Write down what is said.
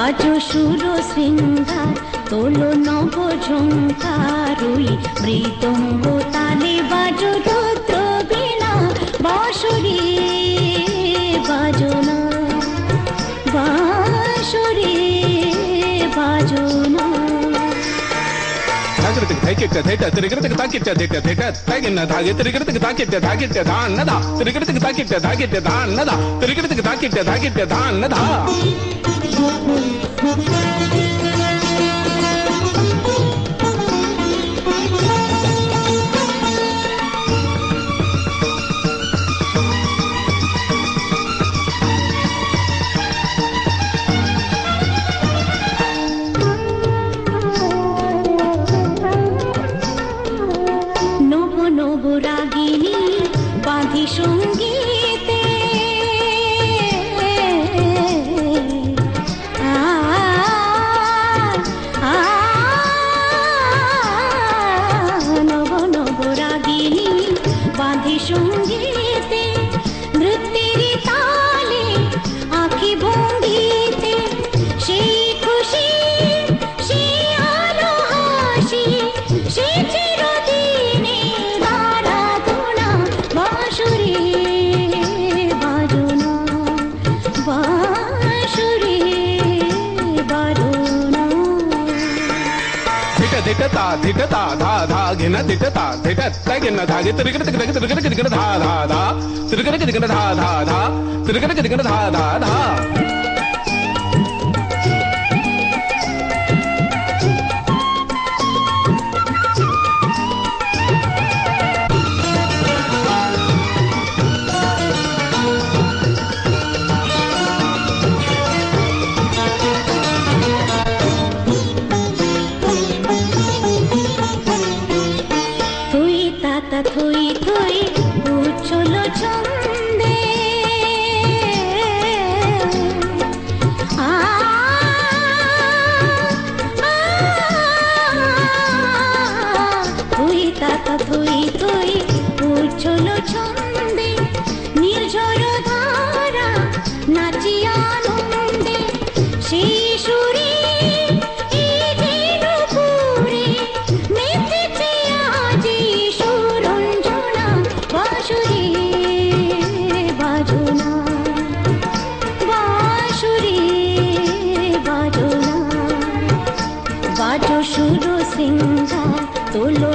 বাজো সুর শৃঙ্গার তোলো নব ঝঙ্কার ওই মৃদঙ্গ তালে বাজো রুদ্র বীণা বাঁশরি বাজো না বাঁশরি বাজো না ধাগিরতে ধেটা তিরিগিরতে তাকিতে ধেটা ধেটা তাগিনা ধাগে তিরিগিরতে তাকিতে ধাগিতে ধান না দা তিরিগিরতে তাকিতে ধাগিতে ধান না দা তিরিগিরতে তাকিতে ধাগিতে ধান না দা রাগিনী বাঁধি সঙ্গীতে নব নব রাগিনী বাঁধি সঙ্গীতে নৃত্যের তালে আঁখি ভঙ্গিতে সেই খুশি সেই আলো হাসি সেই চিরদিনে বাঁশুরি বাজো না বাঁশুরি বাজো না ধেটা তা ধেটা তা ধা ধা ঘেনা ধেটা তা ধেটা তাগিনা ধাগে তিরিগিরতে তিরিগিরতে ধা ধা ধা তিরিগিরতে ধা ধা ধা তিরিগিরতে ধা ধা ধা থই থই উচ্ছল ছন্দে থই তাতা থই থই উচ্ছল ছন্দে নির্ঝর ধারা নাচি আনন্দে সেই সুরে বাজো সুর শৃঙ্গার তোলো